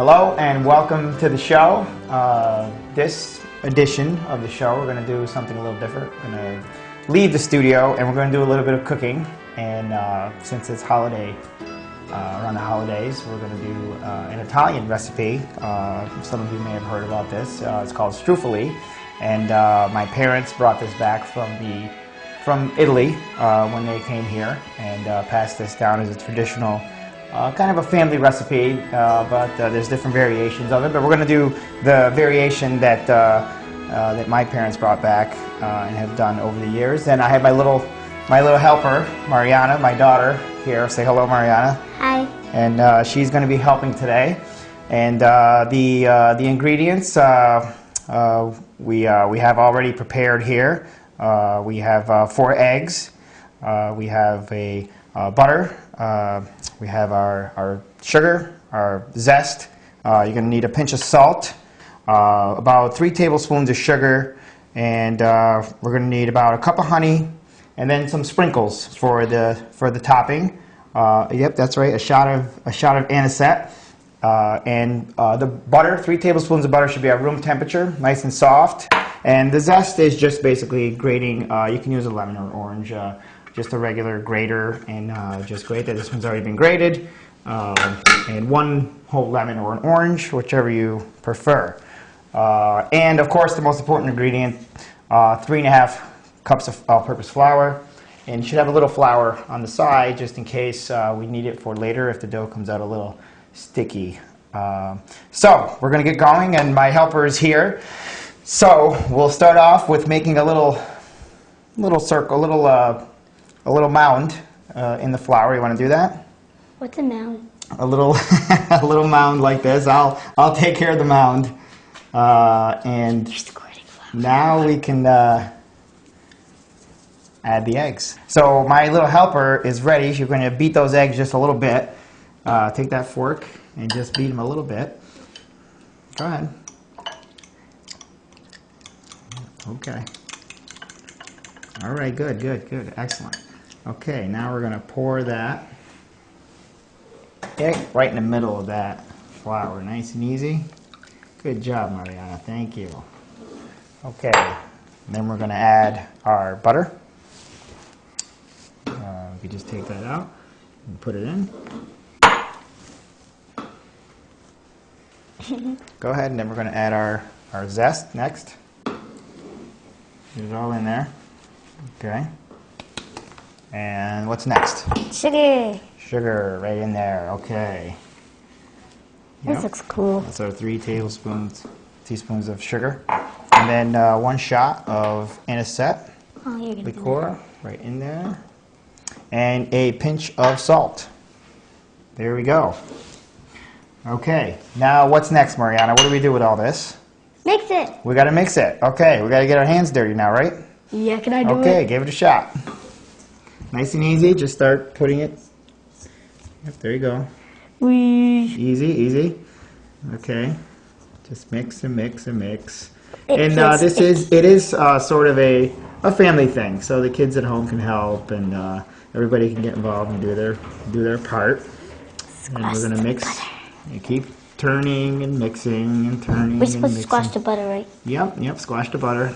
Hello and welcome to the show. This edition of the show, we're going to do something a little different. We're going to leave the studio and we're going to do a little bit of cooking. And since it's holiday, around the holidays, we're going to do an Italian recipe. Some of you may have heard about this. It's called Struffoli. And my parents brought this back from Italy when they came here and passed this down as a traditional kind of a family recipe, but there's different variations of it. But we're going to do the variation that that my parents brought back and have done over the years. And I have my little helper, Mariana, my daughter, here. Say hello, Mariana. Hi. And she's going to be helping today. And the ingredients we have already prepared here. We have 4 eggs. We have a butter. We have our sugar, our zest. You're going to need a pinch of salt, about 3 tablespoons of sugar, and we're going to need about a cup of honey, and then some sprinkles for the topping. Yep, that's right. A shot of anisette, and the butter. 3 tablespoons of butter should be at room temperature, nice and soft. And the zest is just basically grating. You can use a lemon or orange. Just a regular grater, and just grate that. This one's already been grated, and 1 whole lemon or an orange, whichever you prefer. And of course, the most important ingredient, 3½ cups of all-purpose flour, and you should have a little flour on the side just in case we need it for later if the dough comes out a little sticky. So we're going to get going, and my helper is here. So we'll start off with making a little circle, a little mound in the flour. You want to do that? What's a mound? A little mound like this. I'll take care of the mound. And now we can add the eggs. So my little helper is ready. She's going to beat those eggs just a little bit. Take that fork and just beat them a little bit. Go ahead. Okay. All right, good, excellent. Okay, now we're going to pour that egg right in the middle of that flour. Nice and easy. Good job, Mariana. Thank you. Okay, then we're going to add our butter. We can just take that out and put it in. Go ahead, and then we're going to add our zest next. Get it all in there. Okay. And what's next? Sugar. Sugar right in there. Okay. This looks cool. That's our 3 teaspoons of sugar. And then 1 shot of anisette liqueur right in there. And a pinch of salt. There we go. Okay. Now what's next, Mariana? What do we do with all this? Mix it. We got to mix it. Okay. We got to get our hands dirty now, right? Yeah, can I do it? Okay, give it a shot. Nice and easy. Just start putting it. Yep, there you go. Easy. Okay. Just mix and mix and mix. It is sort of a family thing. So the kids at home can help, and everybody can get involved and do their part. And we're gonna mix. You keep turning and mixing and turning. We're supposed to squash the butter, right? Yep. Squash the butter.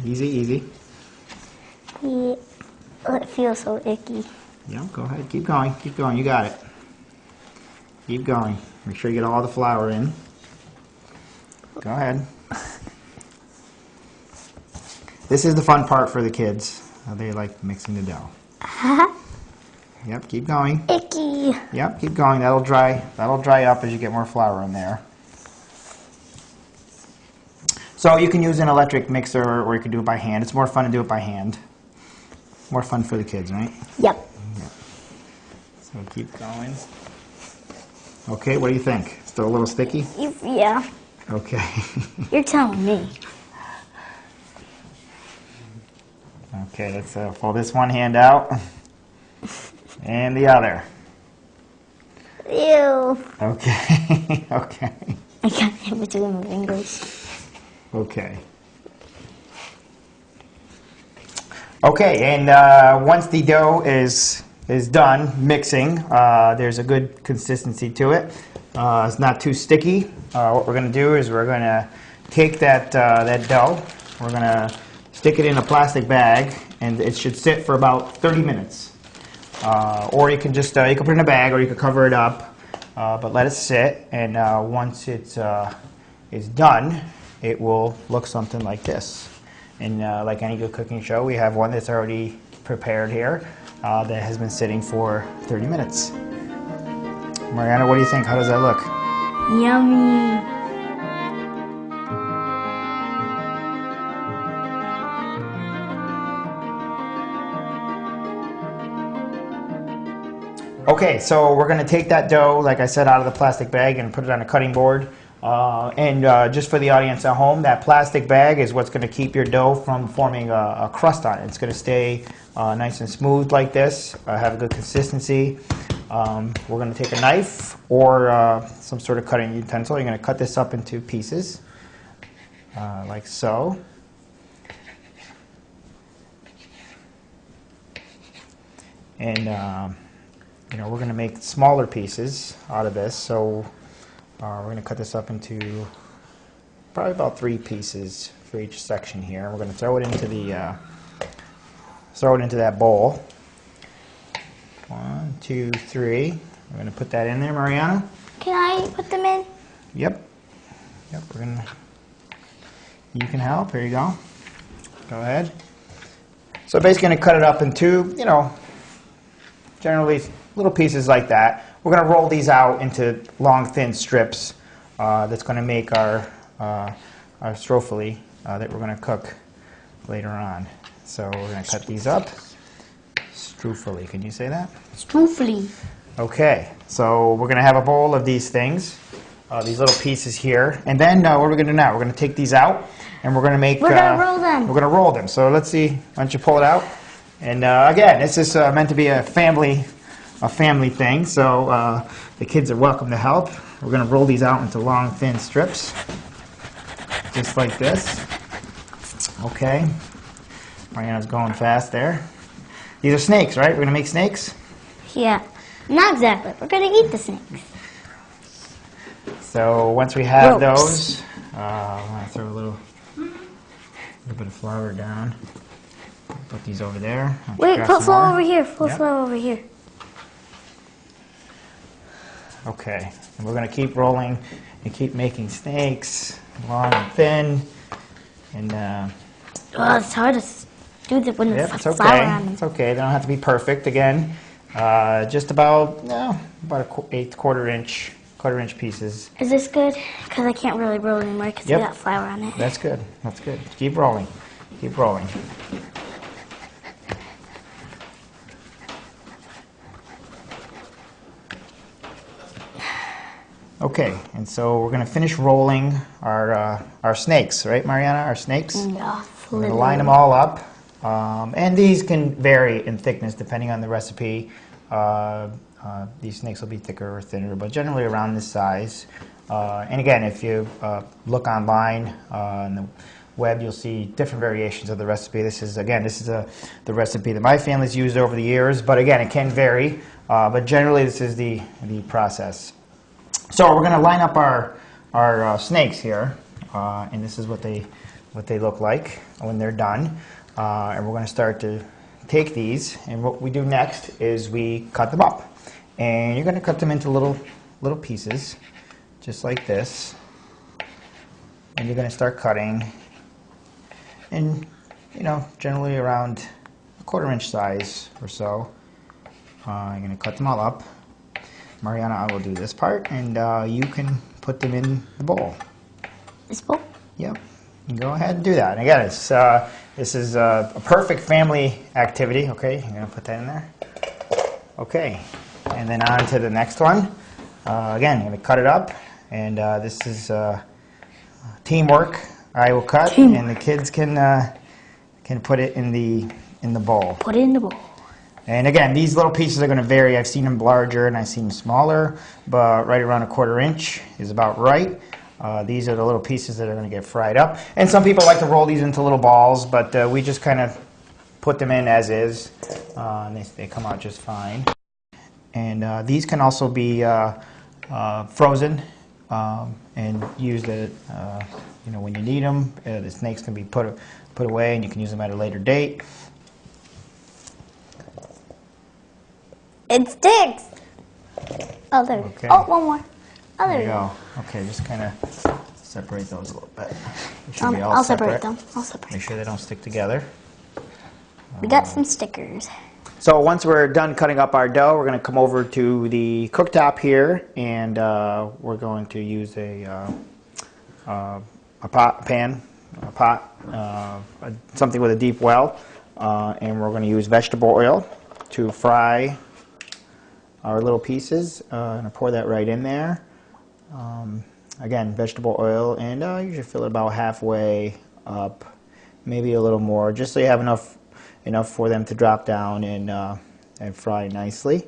Easy. Yeah. Oh, it feels so icky. Yeah, go ahead. Keep going. You got it. Keep going. Make sure you get all the flour in. Go ahead. This is the fun part for the kids. They like mixing the dough. Yep, keep going. Icky. Yep, keep going. That'll dry up as you get more flour in there. So you can use an electric mixer, or you can do it by hand. It's more fun to do it by hand. More fun for the kids, right? Yep. So keep going. Okay, what do you think? Still a little sticky? Yeah. Okay. You're telling me. Okay, let's pull this one hand out. And the other. Ew. Okay. Okay. I got it between my fingers. Okay. Okay, and once the dough is is done mixing. There's a good consistency to it. It's not too sticky. What we're going to do is we're going to take that dough. We're going to stick it in a plastic bag, and it should sit for about 30 minutes. Or you can just you can put it in a bag, or you can cover it up, but let it sit. And once it's done, it will look something like this. And like any good cooking show, we have one that's already prepared here that has been sitting for 30 minutes. Mariana, what do you think? How does that look? Yummy. Okay, so we're going to take that dough, like I said, out of the plastic bag and put it on a cutting board. Just for the audience at home, that plastic bag is what's going to keep your dough from forming a crust on it. It's going to stay nice and smooth like this, have a good consistency. We're going to take a knife or some sort of cutting utensil. You're going to cut this up into pieces, like so. And we're going to make smaller pieces out of this, so we're going to cut this up into probably about 3 pieces for each section here. We're going to throw it into that bowl. 1, 2, 3. We're going to put that in there, Mariana. Can I put them in? Yep. We're going to. You can help. Here you go. Go ahead. So basically, going to cut it up into, generally little pieces like that. We're going to roll these out into long, thin strips. That's going to make our struffoli that we're going to cook later on. So we're going to cut these up. Struffoli. Can you say that? Struffoli. Okay. So we're going to have a bowl of these things, these little pieces here, and then what are we going to do now? We're going to take these out, and we're going to make. We're going to roll them. We're going to roll them. So let's see. Why don't you pull it out? And again, this is meant to be a family thing, so the kids are welcome to help. We're going to roll these out into long, thin strips, just like this. Okay. Mariana's going fast there. These are snakes, right? We're going to make snakes? Yeah. Not exactly. We're going to eat the snakes. So once we have those, I'm going to throw a little bit of flour down. Put these over there. Wait, put flour over here. Put flour over here. Okay, and we're going to keep rolling and keep making snakes, long and thin. And it's hard to do that when there's it's flour on them. It's okay. They don't have to be perfect. Again, just about about an quarter inch pieces. Is this good? Because I can't really roll anymore because we got flour on it. That's good. That's good. Keep rolling. Keep rolling. Okay, and so we're going to finish rolling our snakes, right, Mariana? Our snakes? Yeah. We're going to line them all up. And these can vary in thickness depending on the recipe. These snakes will be thicker or thinner, but generally around this size. And again, if you look online on the web, you'll see different variations of the recipe. This is the recipe that my family's used over the years, but again, it can vary. But generally, this is the process. So we're going to line up our snakes here, and this is what they look like when they're done. And we're going to start to take these, and what we do next is we cut them up. And you're going to cut them into little pieces, just like this. And you're going to start cutting, and generally around a quarter-inch size or so. I'm going to cut them all up. Mariana, I will do this part, and you can put them in the bowl. This bowl? Yep. You go ahead and do that. And again, this is a perfect family activity. Okay, you're going to put that in there. Okay. And then on to the next one. Again, I'm going to cut it up, and this is teamwork. I will cut, and the kids can put it in the bowl. Put it in the bowl. And again, these little pieces are going to vary. I've seen them larger and I've seen them smaller, but right around a quarter-inch is about right. These are the little pieces that are going to get fried up. And some people like to roll these into little balls, but we just kind of put them in as is, and they come out just fine. And these can also be frozen and used at, when you need them. The snakes can be put away, and you can use them at a later date. It sticks. Oh, there. Okay. Oh, one more. Oh, There you go. Okay, just kind of separate those a little bit. They should be all I'll separate them. I'll separate. Make sure they don't stick together. We got some stickers. So once we're done cutting up our dough, we're going to come over to the cooktop here, and we're going to use a pan, something with a deep well, and we're going to use vegetable oil to fry our little pieces. I'm going to pour that right in there. Again, vegetable oil, and you should fill it about halfway up, maybe a little more, just so you have enough for them to drop down and fry nicely.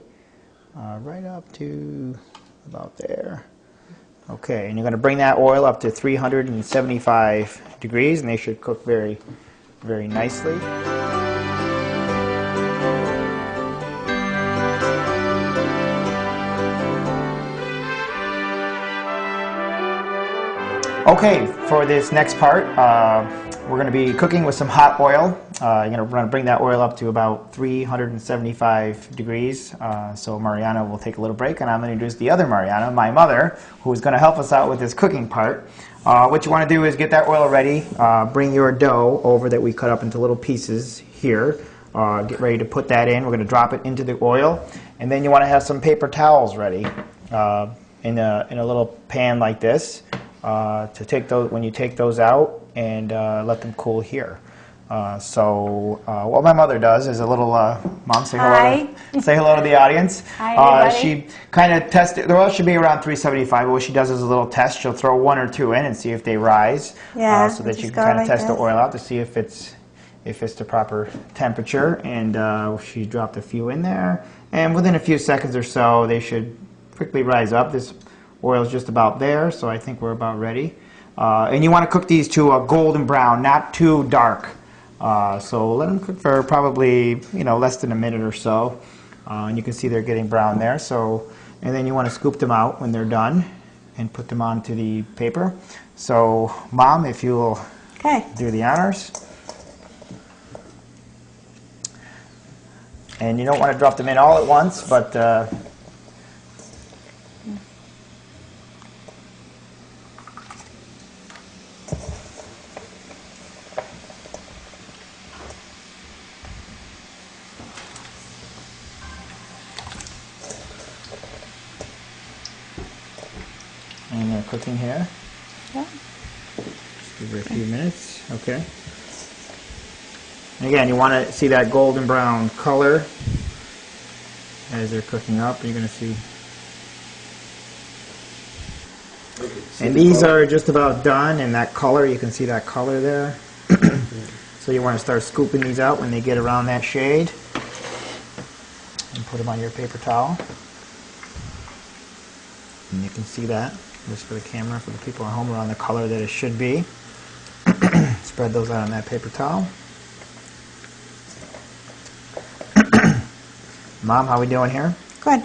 Right up to about there. Okay, and you're going to bring that oil up to 375 degrees, and they should cook very, very nicely. Okay, for this next part, we're going to be cooking with some hot oil. We're going to bring that oil up to about 375 degrees. So Mariana will take a little break, and I'm going to introduce the other Mariana, my mother, who is going to help us out with this cooking part. What you want to do is get that oil ready. Bring your dough over that we cut up into little pieces here. Get ready to put that in. We're going to drop it into the oil, and then you want to have some paper towels ready in a little pan like this. To take those, when you take those out, and let them cool here. What my mother does is a little, Mom, say hello. Hi. Say hello to the audience. Hi, everybody. She kind of tests it. The oil should be around 375, but what she does is a little test. She'll throw one or two in and see if they rise, so that you can kind of test the oil out to see if it's the proper temperature. And she dropped a few in there, and within a few seconds or so, they should quickly rise up. This oil is just about there, so I think we're about ready. And you want to cook these to a golden brown, not too dark. So let them cook for probably less than a minute or so. And you can see they're getting brown there. And then you want to scoop them out when they're done and put them onto the paper. So Mom, if you'll do the honors. And you don't want to drop them in all at once, but and they're cooking here. Yeah. Just give her a few minutes. Okay. And again, you want to see that golden brown color as they're cooking up. You're going to see. And these are just about done, and that color, you can see that color there. So you want to start scooping these out when they get around that shade. And put them on your paper towel. And you can see that, just for the camera, for the people at home, around the color that it should be. Spread those out on that paper towel. Mom, how we doing here? Good.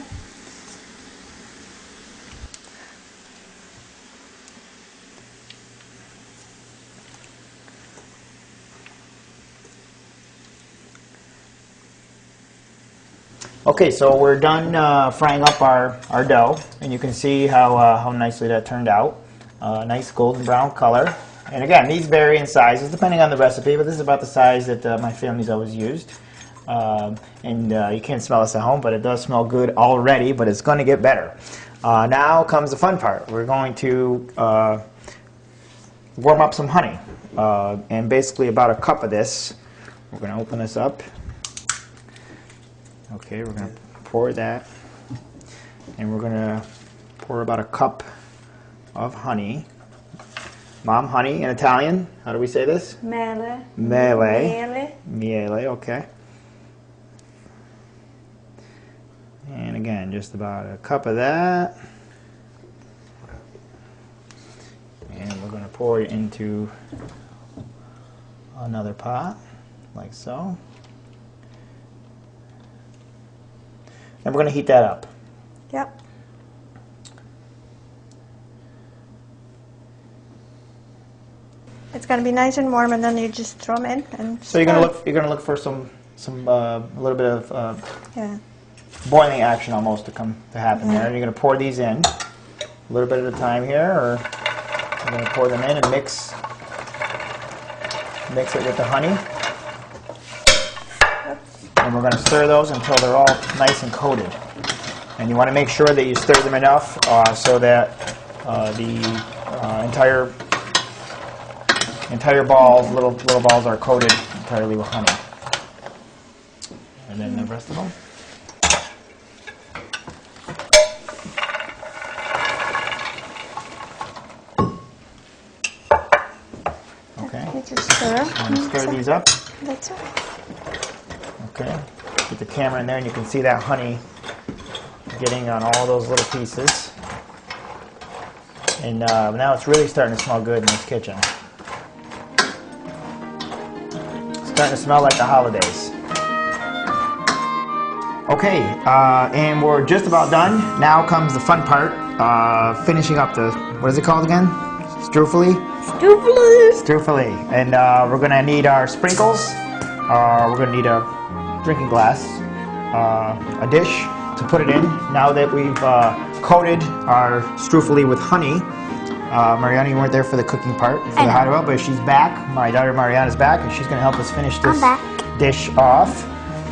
Okay, so we're done frying up our dough, and you can see how nicely that turned out. Nice golden brown color. And again, these vary in sizes depending on the recipe, but this is about the size that my family's always used. You can't smell this at home, but it does smell good already, but it's going to get better. Now comes the fun part. We're going to warm up some honey, and basically about a cup of this. We're going to open this up. Okay, we're going to pour that, and we're going to pour about a cup of honey. Mom, honey in Italian, how do we say this? Mele. Mele. Miele, okay. And again, just about a cup of that. And we're going to pour it into another pot, like so. and we're going to heat that up. Yep. It's going to be nice and warm, and then you just throw them in and. So you're going to look for some a little bit of yeah. boiling action almost to happen there. You're going to pour these in a little bit at a time here, or you're going to pour them in and mix it with the honey. And we're going to stir those until they're all nice and coated. And you want to make sure that you stir them enough so that the entire balls, little balls, are coated entirely with honey. And then the rest of them. Okay. You just stir. Stir these up. That's it. Okay. Get the camera in there, and you can see that honey getting on all those little pieces. And now it's really starting to smell good in this kitchen. It's starting to smell like the holidays. Okay, and we're just about done. Now comes the fun part, finishing up the, what is it called again? Struffoli? Struffoli. Struffoli. And we're going to need our sprinkles. We're going to need a drinking glass, a dish to put it in. Now that we've coated our struffoli with honey, Mariana, you weren't there for the cooking part, for the hot oil, but she's back. My daughter Mariana's back, and she's going to help us finish this dish off.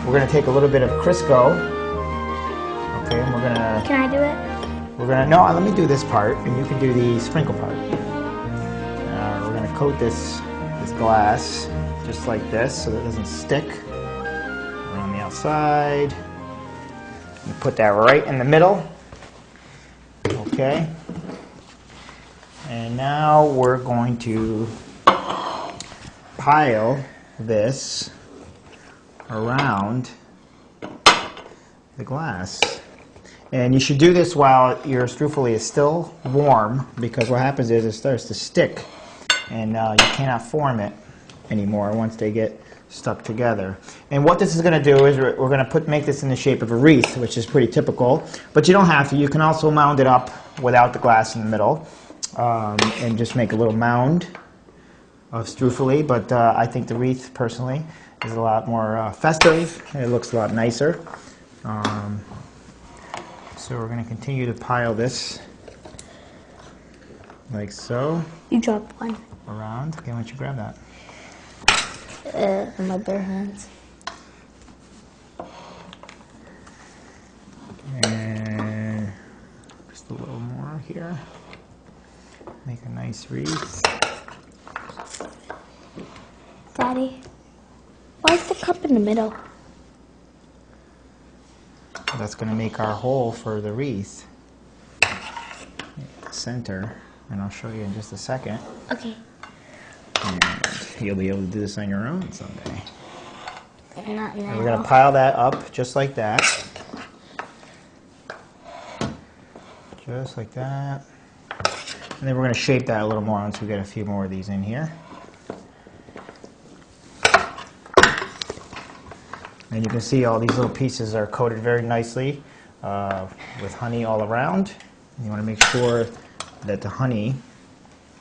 We're going to take a little bit of Crisco. Okay, and we're going to... Can I do it? We're going to... No, let me do this part, and you can do the sprinkle part. We're going to coat this glass just like this so that it doesn't stick. Around the outside. And put that right in the middle. Okay. And now we're going to pile this around the glass. And you should do this while your struffoli is still warm, because what happens is it starts to stick, and you cannot form it anymore once they get stuck together. And what this is going to do is we're going to make this in the shape of a wreath, which is pretty typical, but you don't have to. You can also mound it up without the glass in the middle, and just make a little mound of struffoli. But I think the wreath, personally, is a lot more festive, and it looks a lot nicer. So we're going to continue to pile this like so. You dropped one. Around. Okay, why don't you grab that? In my bare hands. And just a little more here. Make a nice wreath. Daddy, why is the cup in the middle? That's going to make our hole for the wreath. Center, and I'll show you in just a second. Okay. And you'll be able to do this on your own someday. Not now. And we're going to pile that up just like that. Just like that. And then we're going to shape that a little more once we get a few more of these in here. And you can see all these little pieces are coated very nicely with honey all around. And you want to make sure that the honey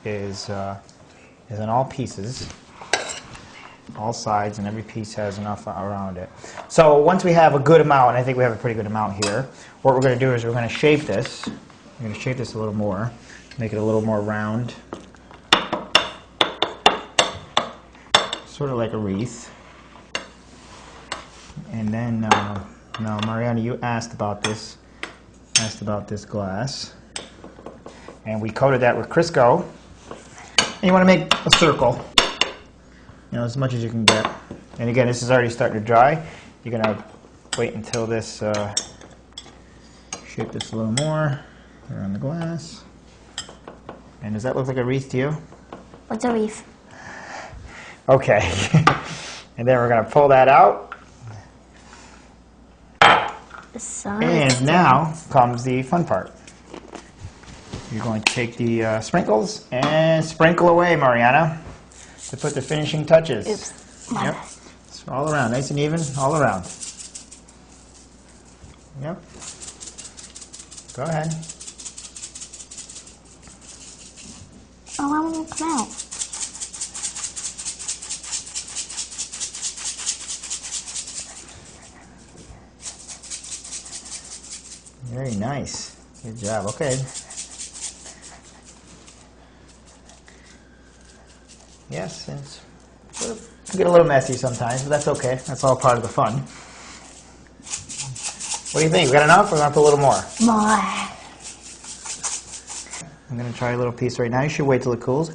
is in all pieces, all sides, and every piece has enough around it. So once we have a good amount, and I think we have a pretty good amount here, what we're going to do is we're going to shape this. We're going to shape this a little more, make it a little more round, sort of like a wreath. And then, now Mariana, you asked about this glass, and we coated that with Crisco. And you want to make a circle, as much as you can get. And again, this is already starting to dry. You're going to wait until this, shape this a little more around the glass. And does that look like a wreath to you? What's a wreath? Okay. And then we're going to pull that out. And now comes the fun part. You're going to take the sprinkles and sprinkle away, Mariana, to put the finishing touches. Oops. Yep. So all around, nice and even, all around. Yep. Go ahead. Oh, I want to come out. Very nice. Good job. Okay. Yes, it's get a little messy sometimes, but that's okay. That's all part of the fun. What do you think? We got enough? Or gonna put a little more? More. I'm gonna try a little piece right now. You should wait till it cools.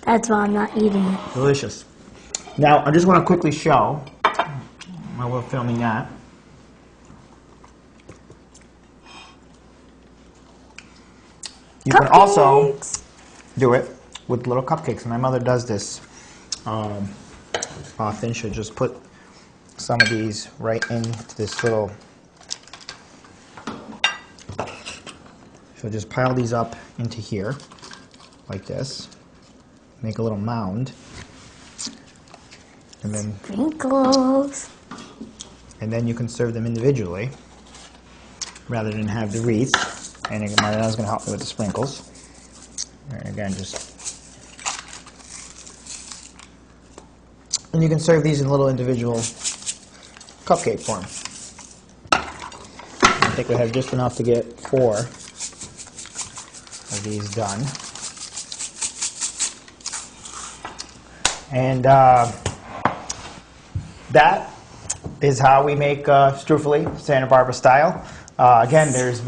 That's why I'm not eating it. Delicious. Now, I just want to quickly show while we're filming that. You can also do it with little cupcakes. My mother does this often. She'll just put some of these right into this little... She'll just pile these up into here, like this. Make a little mound. And then... Sprinkles. And then you can serve them individually, rather than have the wreath. And Mariana's going to help me with the sprinkles. And again, just... And you can serve these in little individual cupcake form. I think we have just enough to get 4 of these done. And that is how we make struffoli, Santa Barbara style. Again, there's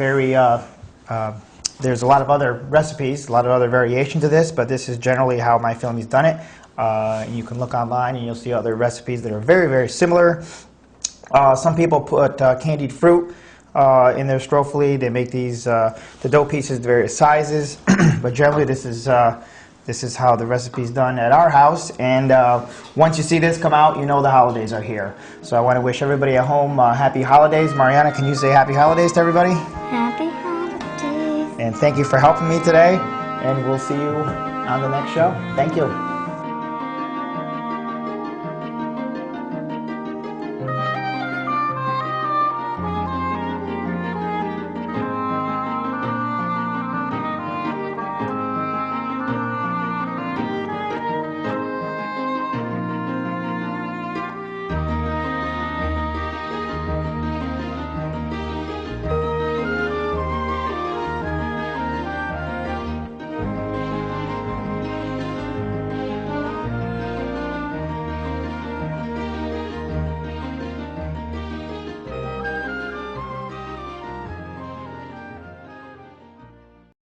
there's a lot of other recipes, a lot of other variation to this, but this is generally how my family's done it. You can look online and you'll see other recipes that are very, very similar. Some people put candied fruit in their struffoli. They make these the dough pieces various sizes, but generally this is how the recipe is done at our house. And once you see this come out, you know the holidays are here. So I want to wish everybody at home happy holidays. Mariana, can you say happy holidays to everybody? Happy holidays. And thank you for helping me today. And we'll see you on the next show. Thank you.